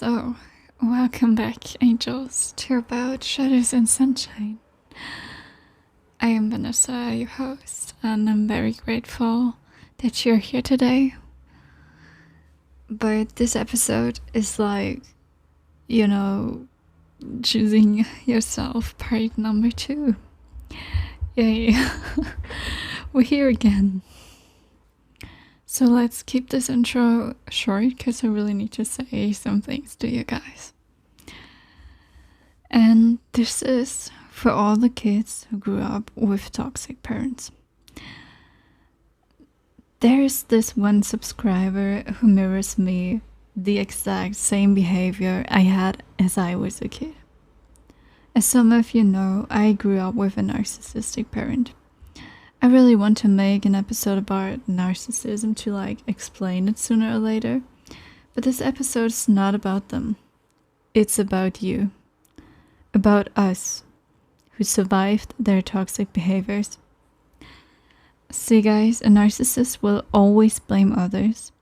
So, welcome back, angels, to About Shadows and Sunshine. I am Vanessa, your host, and I'm very grateful that you're here today. But this episode is like, choosing yourself, part number 2. Yay. We're here again. So let's keep this intro short because I really need to say some things to you guys. And this is for all the kids who grew up with toxic parents. There's this one subscriber who mirrors me, the exact same behavior I had as I was a kid. As some of you know, I grew up with a narcissistic parent. I really want to make an episode about narcissism to explain it sooner or later, but this episode is not about them. It's about you. About us, who survived their toxic behaviors. See guys, a narcissist will always blame others.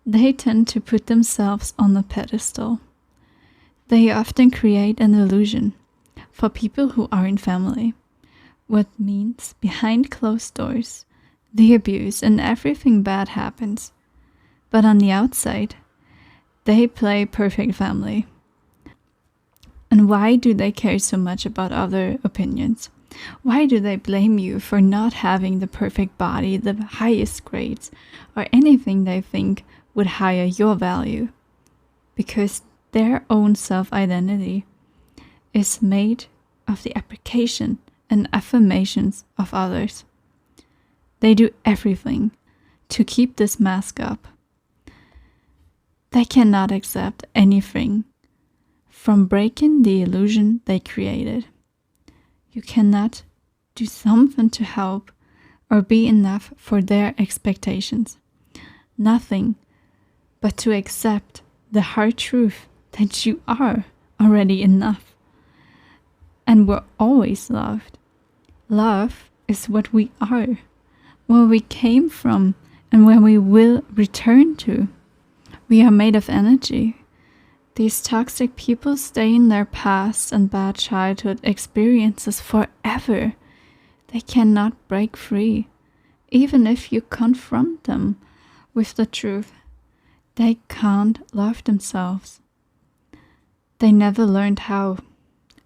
They tend to put themselves on a pedestal. They often create an illusion for people who aren't family. What means behind closed doors, the abuse and everything bad happens. But on the outside, they play perfect family. And why do they care so much about other opinions? Why do they blame you for not having the perfect body, the highest grades, or anything they think would higher your value? Because their own self-identity is made of the application and affirmations of others. They do everything to keep this mask up. They cannot accept anything from breaking the illusion they created. You cannot do something to help or be enough for their expectations. Nothing but to accept the hard truth that you are already enough and were always loved. Love is what we are, where we came from, and where we will return to. We are made of energy. These toxic people stay in their past and bad childhood experiences forever. They cannot break free. Even if you confront them with the truth, they can't love themselves. They never learned how.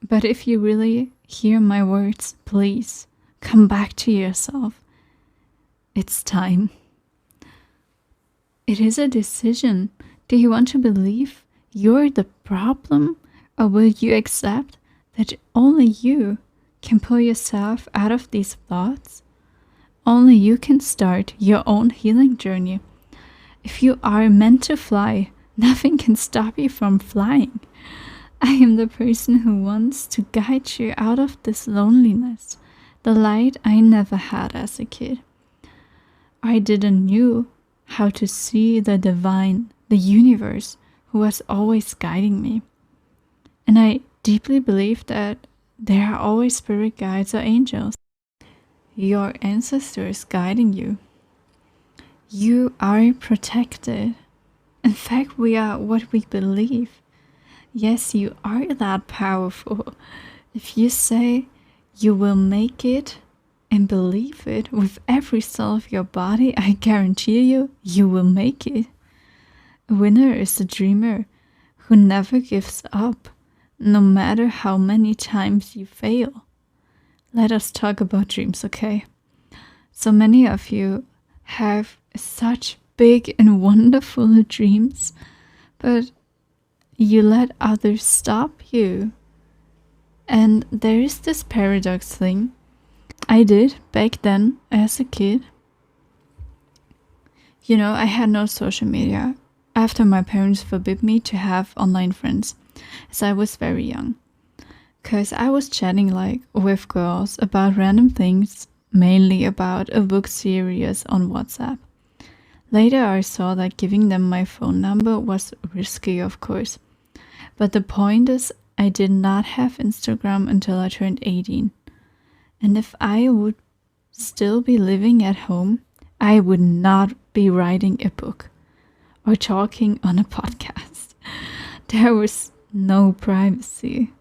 But if you really hear my words, please come back to yourself. It's time. It is a decision. Do you want to believe you're the problem, or will you accept that only you can pull yourself out of these thoughts? Only you can start your own healing journey. If you are meant to fly, nothing can stop you from flying. I am the person who wants to guide you out of this loneliness, the light I never had as a kid. I didn't knew how to see the divine, the universe, who was always guiding me. And I deeply believe that there are always spirit guides or angels, your ancestors guiding you. You are protected. In fact, we are what we believe. Yes, you are that powerful. If you say you will make it and believe it with every cell of your body, I guarantee you, you will make it. A winner is a dreamer who never gives up, no matter how many times you fail. Let us talk about dreams, okay? So many of you have such big and wonderful dreams, but you let others stop you. And there is this paradox thing I did back then as a kid. I had no social media after my parents forbid me to have online friends as I was very young. Because I was chatting with girls about random things, mainly about a book series on WhatsApp. Later I saw that giving them my phone number was risky, of course. But the point is, I did not have Instagram until I turned 18. And if I would still be living at home, I would not be writing a book or talking on a podcast. There was no privacy.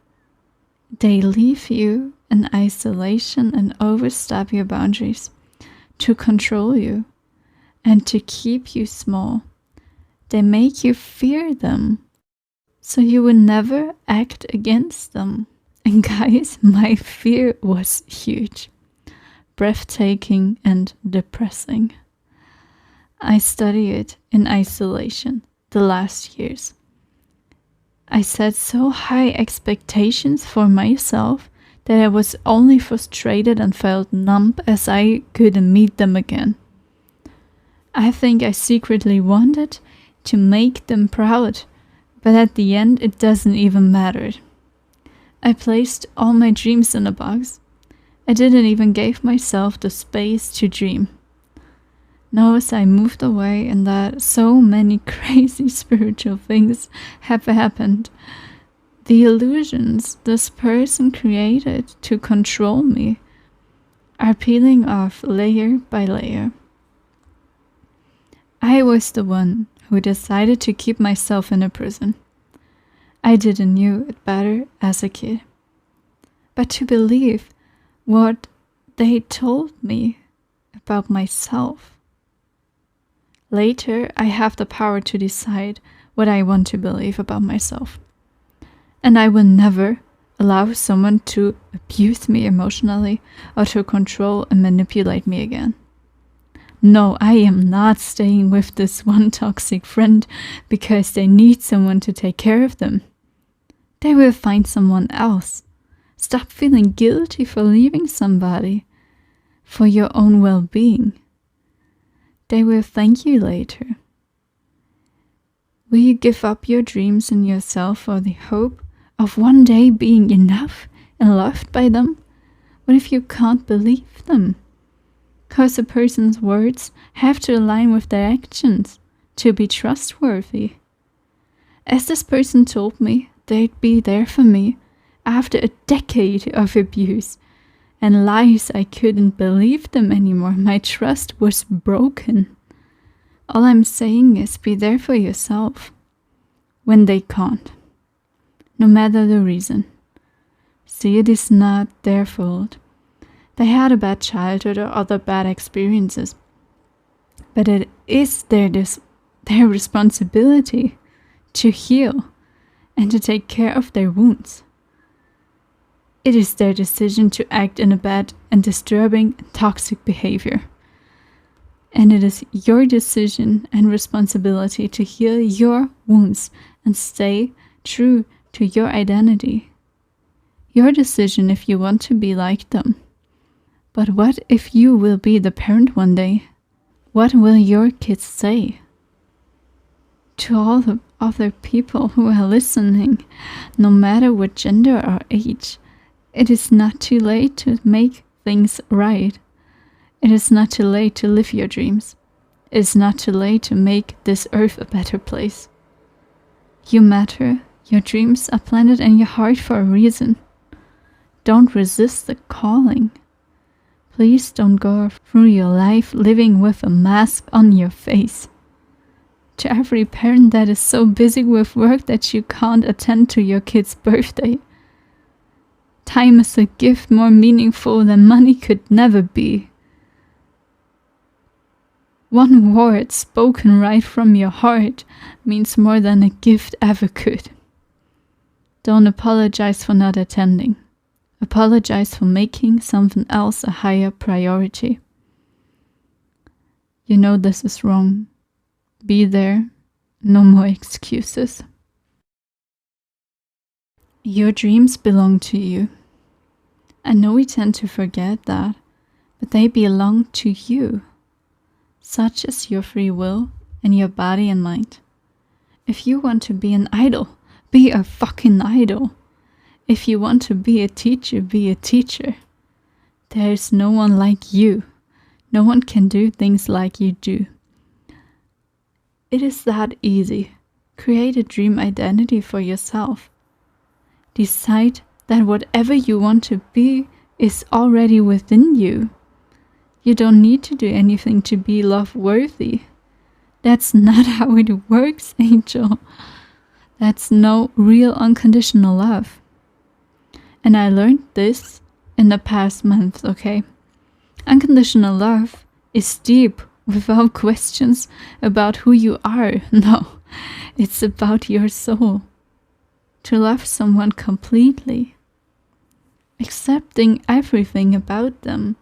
They leave you in isolation and overstep your boundaries to control you and to keep you small. They make you fear them so you will never act against them. And guys, my fear was huge, breathtaking, and depressing. I studied in isolation the last years. I set so high expectations for myself that I was only frustrated and felt numb as I couldn't meet them again. I think I secretly wanted to make them proud, but at the end it doesn't even matter. I placed all my dreams in a box. I didn't even give myself the space to dream. Now as I moved away and that so many crazy spiritual things have happened, the illusions this person created to control me are peeling off layer by layer. I was the one who decided to keep myself in a prison. I didn't know it better as a kid. But to believe what they told me about myself. Later, I have the power to decide what I want to believe about myself. And I will never allow someone to abuse me emotionally or to control and manipulate me again. No, I am not staying with this one toxic friend because they need someone to take care of them. They will find someone else. Stop feeling guilty for leaving somebody for your own well-being. They will thank you later. Will you give up your dreams and yourself for the hope of one day being enough and loved by them? What if you can't believe them? Because a person's words have to align with their actions to be trustworthy. As this person told me, they'd be there for me after a decade of abuse and lies. I couldn't believe them anymore. My trust was broken. All I'm saying is be there for yourself when they can't, no matter the reason. See, it is not their fault. They had a bad childhood or other bad experiences, but it is their responsibility to heal and to take care of their wounds. It is their decision to act in a bad and disturbing and toxic behavior. And it is your decision and responsibility to heal your wounds and stay true to your identity. Your decision if you want to be like them. But what if you will be the parent one day? What will your kids say? To all the other people who are listening, no matter what gender or age, it is not too late to make things right. It is not too late to live your dreams. It is not too late to make this earth a better place. You matter. Your dreams are planted in your heart for a reason. Don't resist the calling. Please don't go through your life living with a mask on your face. To every parent that is so busy with work that you can't attend to your kid's birthday, time is a gift more meaningful than money could never be. One word spoken right from your heart means more than a gift ever could. Don't apologize for not attending. Apologize for making something else a higher priority. You know this is wrong. Be there. No more excuses. Your dreams belong to you. I know we tend to forget that, but they belong to you. Such is your free will and your body and mind. If you want to be an idol, be a fucking idol. If you want to be a teacher, be a teacher. There is no one like you. No one can do things like you do. It is that easy. Create a dream identity for yourself. Decide that whatever you want to be is already within you. You don't need to do anything to be love-worthy. That's not how it works, Angel. That's no real unconditional love. And I learned this in the past month, okay? Unconditional love is deep without questions about who you are. No, it's about your soul. To love someone completely, accepting everything about them,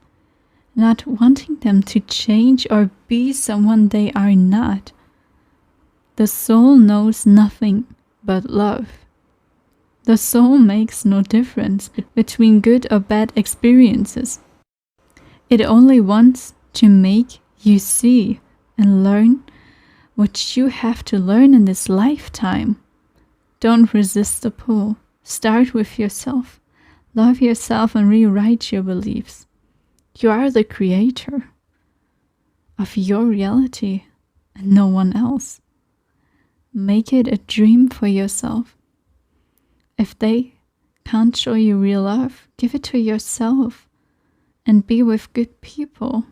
not wanting them to change or be someone they are not. The soul knows nothing but love. The soul makes no difference between good or bad experiences. It only wants to make you see and learn what you have to learn in this lifetime. Don't resist the pull. Start with yourself. Love yourself and rewrite your beliefs. You are the creator of your reality and no one else. Make it a dream for yourself. If they can't show you real love, give it to yourself and be with good people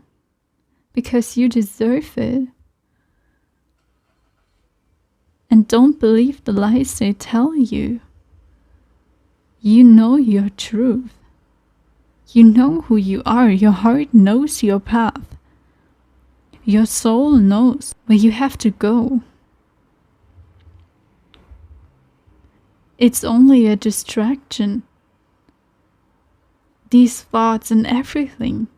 because you deserve it. And don't believe the lies they tell you. You know your truth. You know who you are. Your heart knows your path. Your soul knows where you have to go. It's only a distraction. These thoughts and everything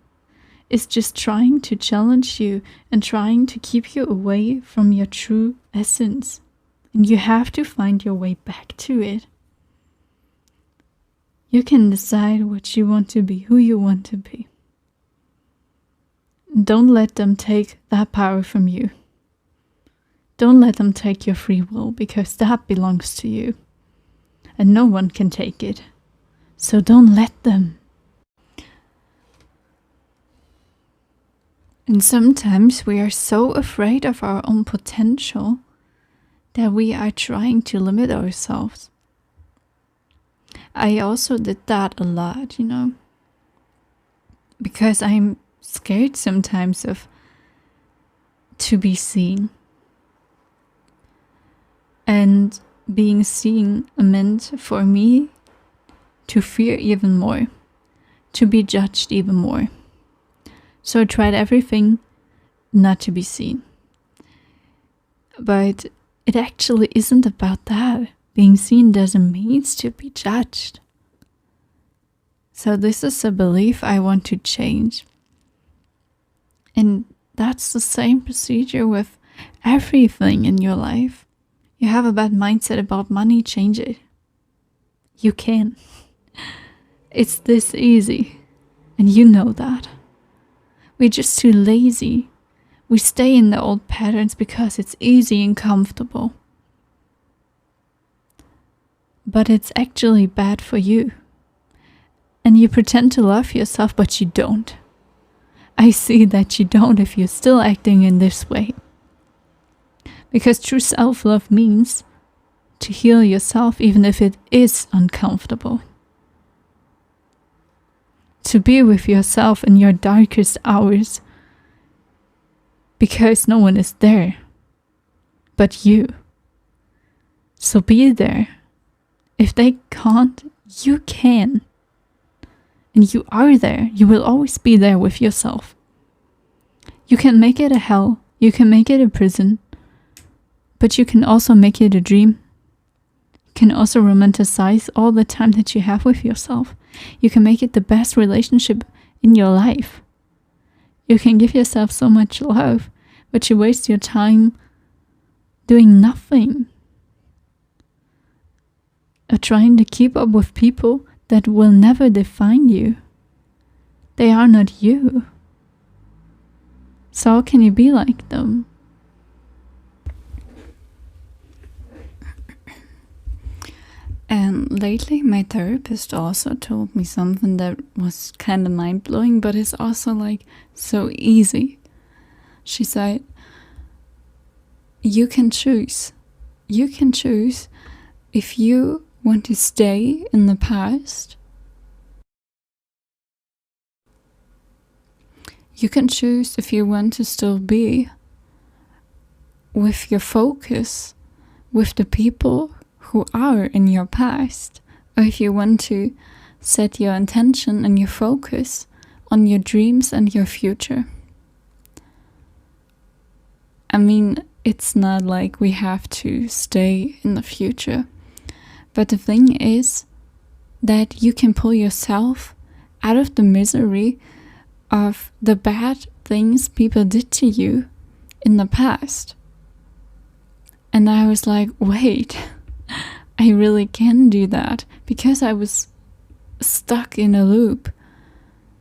is just trying to challenge you and trying to keep you away from your true essence. And you have to find your way back to it. You can decide what you want to be, who you want to be. Don't let them take that power from you. Don't let them take your free will, because that belongs to you. And no one can take it. So don't let them. And sometimes we are so afraid of our own potential that we are trying to limit ourselves. I also did that a lot, because I'm scared sometimes to be seen. And being seen meant for me to fear even more, to be judged even more. So I tried everything not to be seen. But it actually isn't about that. Being seen doesn't mean to be judged. So this is a belief I want to change. And that's the same procedure with everything in your life. You have a bad mindset about money, change it. You can. It's this easy. And you know that. We're just too lazy. We stay in the old patterns because it's easy and comfortable. But it's actually bad for you. And you pretend to love yourself, but you don't. I see that you don't if you're still acting in this way. Because true self-love means to heal yourself even if it is uncomfortable. To be with yourself in your darkest hours. Because no one is there but you. So be there. If they can't, you can. And you are there. You will always be there with yourself. You can make it a hell. You can make it a prison. But you can also make it a dream. You can also romanticize all the time that you have with yourself. You can make it the best relationship in your life. You can give yourself so much love, but you waste your time doing nothing. Or trying to keep up with people that will never define you. They are not you. So how can you be like them? And lately my therapist also told me something that was kind of mind-blowing, but it's also like so easy. She said, you can choose. You can choose if you want to stay in the past. You can choose if you want to still be with your focus with the people who are in your past, or if you want to set your intention and your focus on your dreams and your future. I mean, it's not like we have to stay in the future, but the thing is that you can pull yourself out of the misery of the bad things people did to you in the past. And I was like, wait, I really can do that, because I was stuck in a loop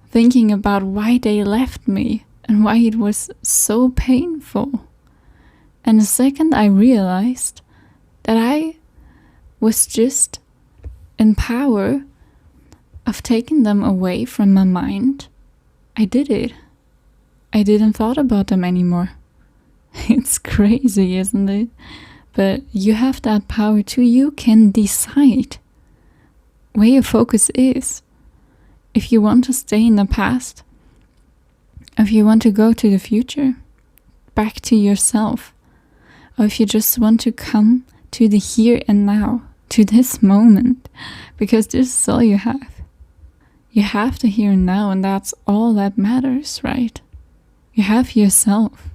thinking about why they left me and why it was so painful. And the second I realized that I was just in power of taking them away from my mind, I did it. I didn't thought about them anymore. It's crazy, isn't it? But you have that power too. You can decide where your focus is. If you want to stay in the past, if you want to go to the future, back to yourself, or if you just want to come to the here and now, to this moment, because this is all you have. You have the here and now, and that's all that matters, right? You have yourself.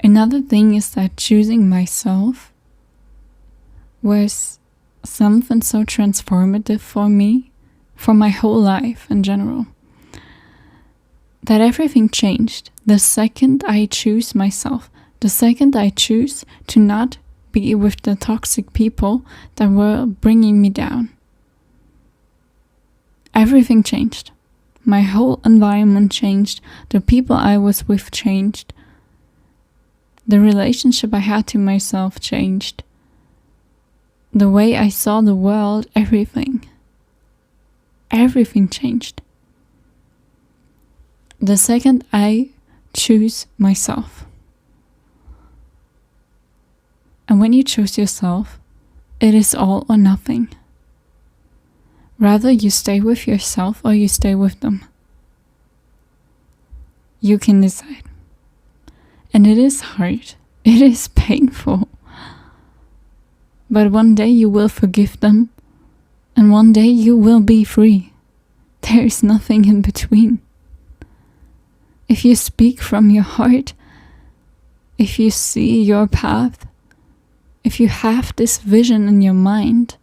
Another thing is that choosing myself was something so transformative for me, for my whole life in general, that everything changed the second I choose myself, the second I choose to not be with the toxic people that were bringing me down. Everything changed. My whole environment changed. The people I was with changed. The relationship I had to myself changed. The way I saw the world, everything. Everything changed. The second I choose myself. And when you choose yourself, it is all or nothing. Rather you stay with yourself or you stay with them. You can decide. And it is hard. It is painful. But one day you will forgive them, and one day you will be free. There is nothing in between. If you speak from your heart, if you see your path, if you have this vision in your mind,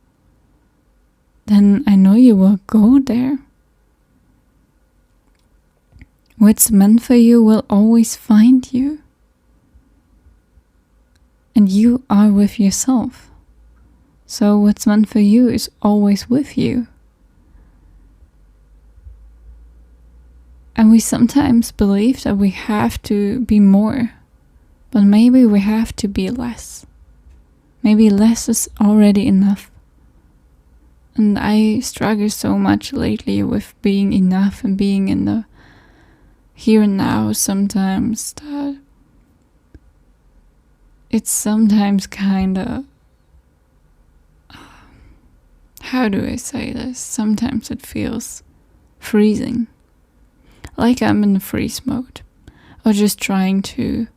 then I know you will go there. What's meant for you will always find you. And you are with yourself. So what's meant for you is always with you. And we sometimes believe that we have to be more, but maybe we have to be less. Maybe less is already enough. And I struggle so much lately with being enough and being in the here and now sometimes, that it's sometimes kind of, how do I say this? Sometimes it feels freezing. Like I'm in the freeze mode. Or just trying to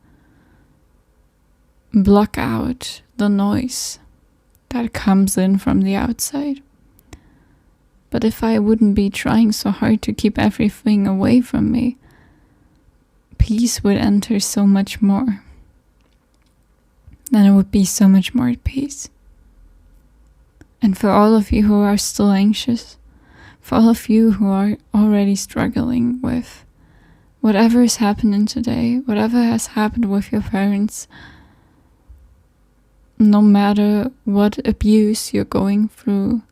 block out the noise that comes in from the outside. But if I wouldn't be trying so hard to keep everything away from me, peace would enter so much more. Then I would be so much more at peace. And for all of you who are still anxious, for all of you who are already struggling with whatever is happening today, whatever has happened with your parents, no matter what abuse you're going through,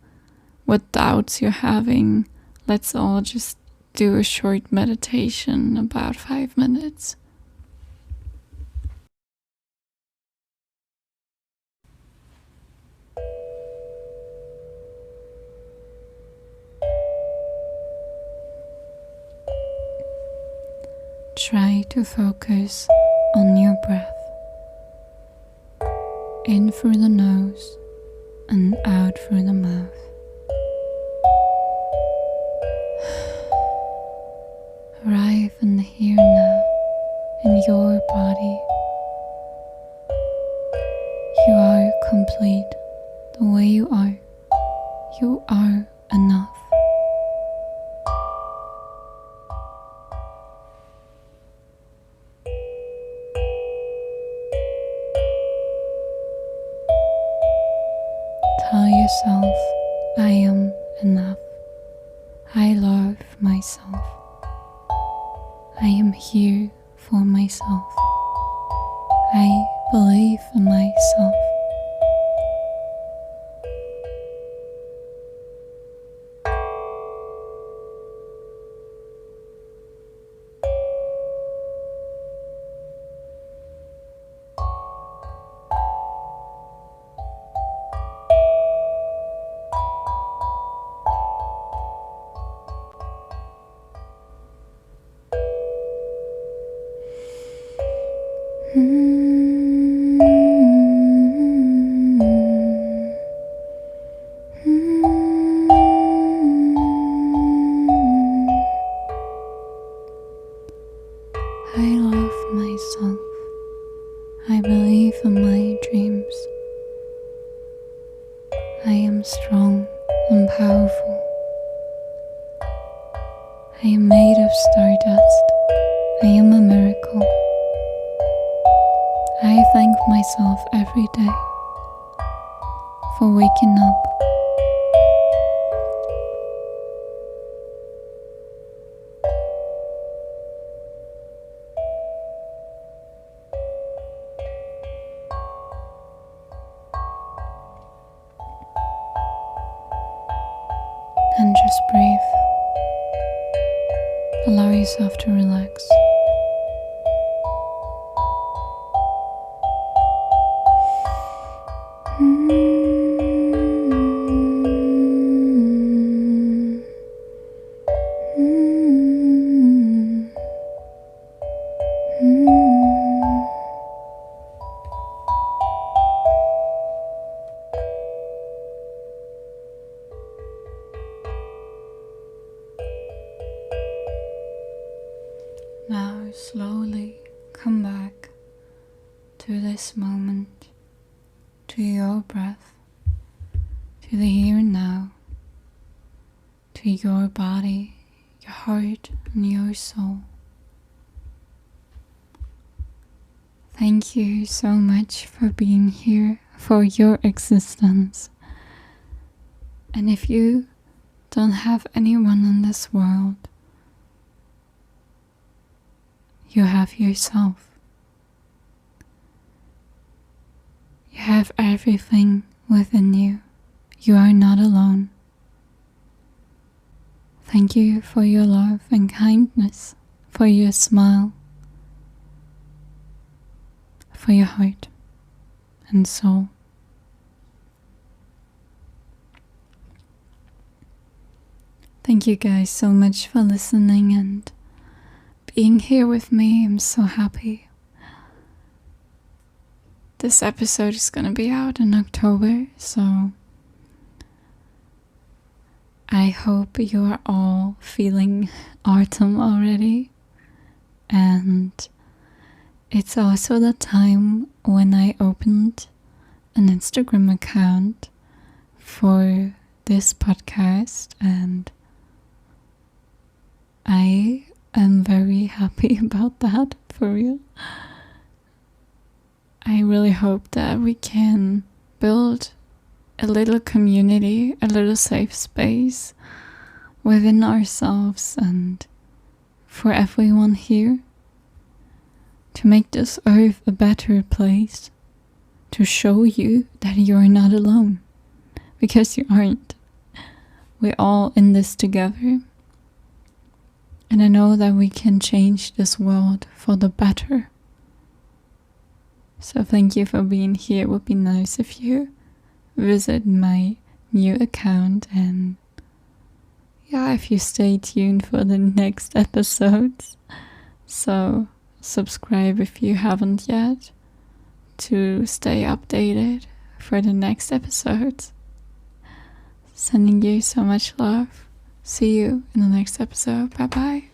what doubts you're having, let's all just do a short meditation, about 5 minutes. Try to focus on your breath. In through the nose and out through the mouth. Arrive in the here and now, in your body, complete the way you are. You are enough. Tell yourself, I am enough. I love myself. I am here for myself. I believe in myself. I love myself. I believe in my dreams. I am strong and powerful. I am made of stardust. I am a miracle. I thank myself every day for waking up. And just breathe. Allow yourself to relax. Now slowly come back to this moment, to your breath, to the here and now, to your body, your heart, and your soul. Thank you so much for being here, for your existence. And if you don't have anyone in this world, you have yourself. You have everything within you. You are not alone. Thank you for your love and kindness, for your smile, for your heart and soul. Thank you guys so much for listening and being here with me. I'm so happy. This episode is gonna be out in October, so I hope you are all feeling autumn already. And it's also the time when I opened an Instagram account for this podcast, and I am very happy about that, for real. I really hope that we can build a little community, a little safe space within ourselves and for everyone here, to make this earth a better place, to show you that you're not alone, because you aren't. We're all in this together. And I know that we can change this world for the better. So thank you for being here. It would be nice if you visit my new account, and yeah, if you stay tuned for the next episodes. So subscribe if you haven't yet, to stay updated for the next episodes. Sending you so much love. See you in the next episode. Bye bye.